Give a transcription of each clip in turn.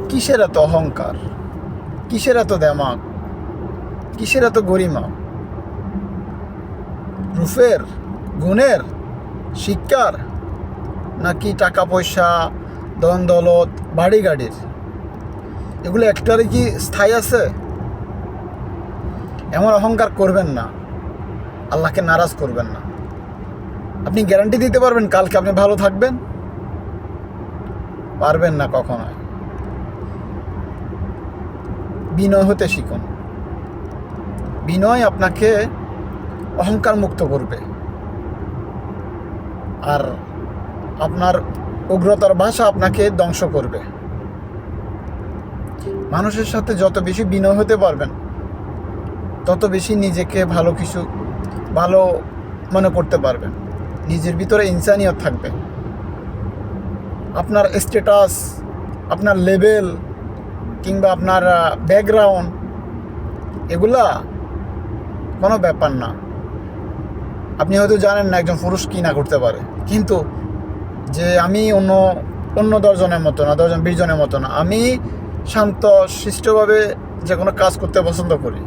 কিসের এত অহংকার, কিসের এত দেমাগ, কিসের এত গরিমা? রূপের, গুণের, শিক্ষার, নাকি টাকা পয়সা, ধন দৌলত, বাড়ি গাড়ির? এগুলো একটারই কি স্থায়ী আছে? এমন অহংকার করবেন না, আল্লাহকে নারাজ করবেন না। আপনি গ্যারান্টি দিতে পারবেন কালকে আপনি ভালো থাকবেন? পারবেন না কখনোই। বিনয় হতে শিখুন। বিনয় আপনাকে অহংকার মুক্ত করবে, আর আপনার উগ্রতার ভাষা আপনাকে ধ্বংস করবে। মানুষের সাথে যত বেশি বিনয় হতে পারবেন, তত বেশি নিজেকে ভালো মনে করতে পারবেন। নিজের ভিতরে ইনসানিয়ত থাকবে। আপনার স্ট্যাটাস, আপনার লেভেল কিংবা আপনার ব্যাকগ্রাউন্ড, এগুলা কোনো ব্যাপার না। আপনি হয়তো জানেন না একজন পুরুষ কী না করতে পারে, কিন্তু যে আমি অন্য 10 জনের মতো না, 10 জন 20 জনের মতো না, আমি শান্ত শিষ্টভাবে যে কোনো কাজ করতে পছন্দ করি।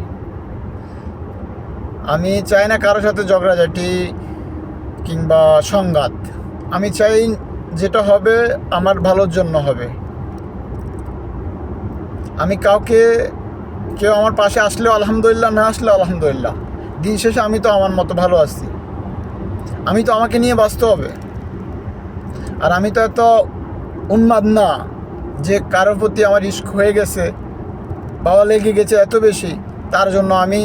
আমি চাই না কারোর সাথে ঝগড়াঝাটি কিংবা সংঘাত। আমি চাই যেটা হবে আমার ভালোর জন্য হবে। আমি কেউ আমার পাশে আসলেও আলহামদুলিল্লাহ, না আসলেও আলহামদুলিল্লাহ। দিন শেষে আমি তো আমার মতো ভালো আছি। আমি তো আমাকে নিয়ে বাঁচতে হবে। আর আমি তো এত উন্মাদ না যে কারোর প্রতি আমার ইশক হয়ে গেছে, বাবা লেগে গেছে এত বেশি, তার জন্য আমি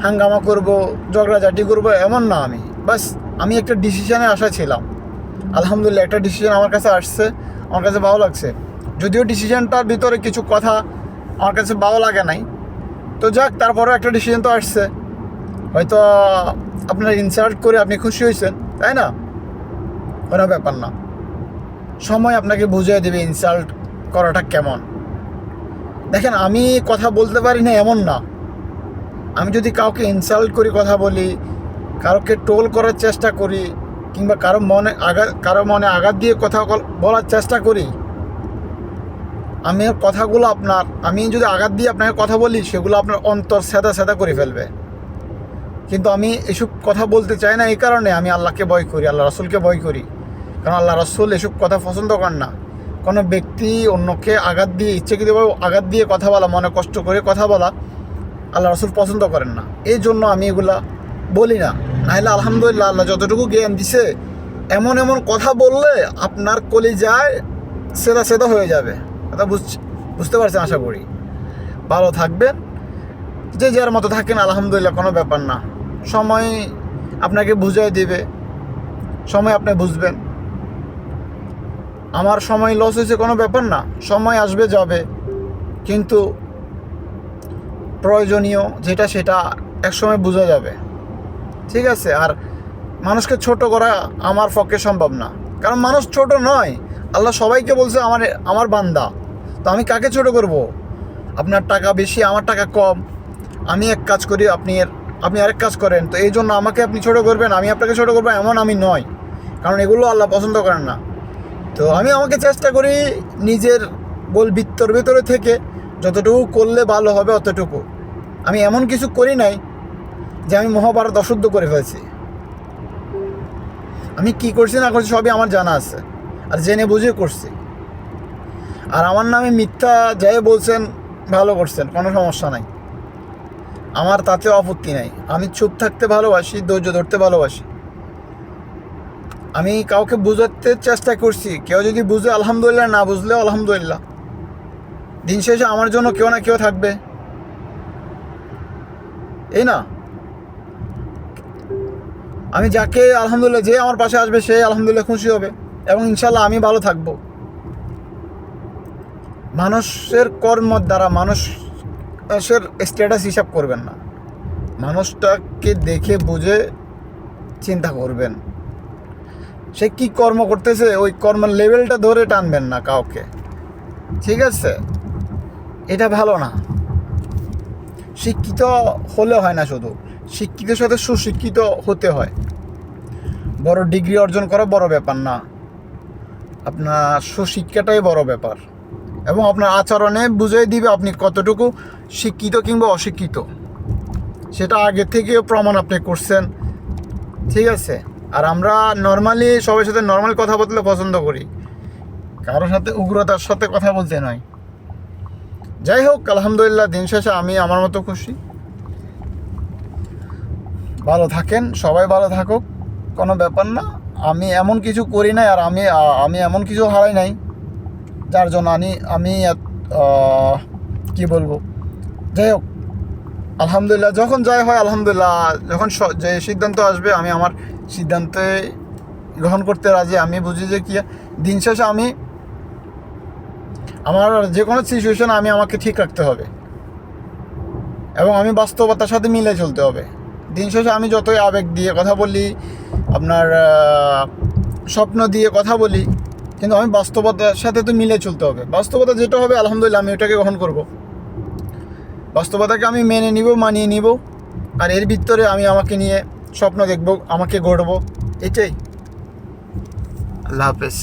হাঙ্গামা করব, ঝগড়াঝাটি করব, এমন না। আমি একটা ডিসিশানে আসা ছিলাম। আলহামদুলিল্লাহ একটা ডিসিশন আমার কাছে আসছে, আমার কাছে ভালো লাগছে। যদিও ডিসিশনটার ভিতরে কিছু কথা আমার কাছে ভালো লাগে নাই, তো যাক, তারপরেও একটা ডিসিশন তো আসছে। হয়তো আপনার ইনসাল্ট করে আপনি খুশি হয়েছেন, তাই না? কোনো ব্যাপার না। সময় আপনাকে বুঝিয়ে দেবে ইনসাল্ট করাটা কেমন। দেখেন, আমি কথা বলতে পারি না এমন না। আমি যদি কাউকে ইনসাল্ট করি, কথা বলি, কারোকে টোল করার চেষ্টা করি, কিংবা কারো মনে আঘাত দিয়ে কথা বলার চেষ্টা করি, আমি যদি আঘাত দিয়ে আপনাকে কথা বলি, সেগুলো আপনার অন্তর সেদা করে ফেলবে। কিন্তু আমি এসব কথা বলতে চাই না। এই কারণে আমি আল্লাহকে ভয় করি, আল্লাহ রাসূলকে ভয় করি। কারণ আল্লাহ রাসূল এসব কথা পছন্দ করেন না। কোনো ব্যক্তি অন্যকে ইচ্ছাকৃতভাবে আঘাত দিয়ে কথা বলা, মনে কষ্ট করে কথা বলা, আল্লাহ রাসূল পছন্দ করেন না। এই জন্য আমি এগুলা বলি না। নাহলে আলহামদুলিল্লাহ, আল্লাহ যতটুকু জ্ঞান দিছে, এমন কথা বললে আপনার কলিজায় সেদা হয়ে যাবে। কথা বুঝতে পারছেন আশা করি। ভালো থাকবেন, যে যার মতো থাকেন, আলহামদুলিল্লাহ, কোনো ব্যাপার না। সময় আপনাকে বুঝিয়ে দিবে, সময় আপনি বুঝবেন। আমার সময় লস হয়েছে, কোনো ব্যাপার না। সময় আসবে যাবে, কিন্তু প্রয়োজনীয় যেটা সেটা একসময় বোঝা যাবে। ঠিক আছে? আর মানুষকে ছোট করা আমার পক্ষে সম্ভব না, কারণ মানুষ ছোট নয়। আল্লাহ সবাইকে বলছে আমার বান্দা। তো আমি কাকে ছোট করব? আপনার টাকা বেশি, আমার টাকা কম, আমি এক কাজ করি, আপনি আরেক কাজ করেন, তো এই জন্য আমাকে আপনি ছোট করবেন, আমি আপনাকে ছোট করবো, এমন আমি নয়। কারণ এগুলো আল্লাহ পছন্দ করেন না। তো আমি আমাকে চেষ্টা করি নিজের বলবিত্তর ভেতরে থেকে যতটুকু করলে ভালো হবে অতটুকু। আমি এমন কিছু করি নাই যে আমি মহাভারত অশুদ্ধ করে ফেলছি। আমি কি করছি না করছি সবই আমার জানা আছে, আর জেনে বুঝে করছি। আর আমার নামে মিথ্যা যাই বলছেন, ভালো করছেন, কোনো সমস্যা নাই, আমার তাতে আপত্তি নাই। আমি চুপ থাকতে ভালোবাসি, ধৈর্য ধরতে ভালোবাসি। আমি কাউকে বোঝাতে চেষ্টা করছি, কেউ যদি বুঝে আলহামদুলিল্লাহ, না বুঝলেও আলহামদুলিল্লাহ। দিন শেষে আমার জন্য কেউ না কেউ থাকবে, এই না? আমি যাকে আলহামদুলিল্লাহ, যে আমার পাশে আসবে সে আলহামদুলিল্লাহ খুশি হবে, এবং ইনশাল্লাহ আমি ভালো থাকবো। মানুষের কর্মর দ্বারা মানুষের স্ট্যাটাস হিসাব করবেন না। মানুষটাকে দেখে বুঝে চিন্তা করবেন, সে কি কর্ম করতেছে, ওই কর্মের লেভেলটা ধরে টানবেন না কাউকে। ঠিক আছে? এটা ভালো না। শিক্ষিত হলে হয় না, শুধু শিক্ষিতের সাথে সুশিক্ষিত হতে হয়। বড় ডিগ্রি অর্জন করা বড় ব্যাপার না, আপনার সুশিক্ষাটাই বড় ব্যাপার। এবং আপনার আচরণে বুঝিয়ে দিবে আপনি কতটুকু শিক্ষিত কিংবা অশিক্ষিত, সেটা আগে থেকেও প্রমাণ আপনি করছেন। ঠিক আছে? আর আমরা নর্মালি সবার সাথে নর্মাল কথা বলতে পছন্দ করি, কারোর সাথে উগ্রতার সাথে কথা বলতে নয়। যাই হোক, আলহামদুলিল্লাহ দিন শেষে আমি আমার মতো খুশি। ভালো থাকেন, সবাই ভালো থাকুক, কোনো ব্যাপার না। আমি এমন কিছু করি নাই, আর আমি এমন কিছু হারাই নাই যার জন্য আমি কি বলবো। যাই হোক, আলহামদুলিল্লাহ, যখন যাই হয় আলহামদুলিল্লাহ, যখন যে সিদ্ধান্ত আসবে আমি আমার সিদ্ধান্তে গ্রহণ করতে রাজি। আমি বুঝি যে কি দিন শেষে আমি আমার যে কোনো সিচুয়েশন আমাকে ঠিক রাখতে হবে এবং আমি বাস্তবতার সাথে মিলে চলতে হবে। দিন শেষে আমি যতই আবেগ দিয়ে কথা বলি, আপনার স্বপ্ন দিয়ে কথা বলি, কিন্তু আমি বাস্তবতার সাথে তো মিলে চলতে হবে। বাস্তবতা যেটা হবে আলহামদুলিল্লাহ আমি ওটাকে গ্রহণ করব, বাস্তবতাকে আমি মেনে নিব, মানিয়ে নিব, আর এর ভিতরে আমি আমাকে নিয়ে স্বপ্ন দেখব, আমাকে গড়ব। এটাই। আল্লাহ হাফেজ।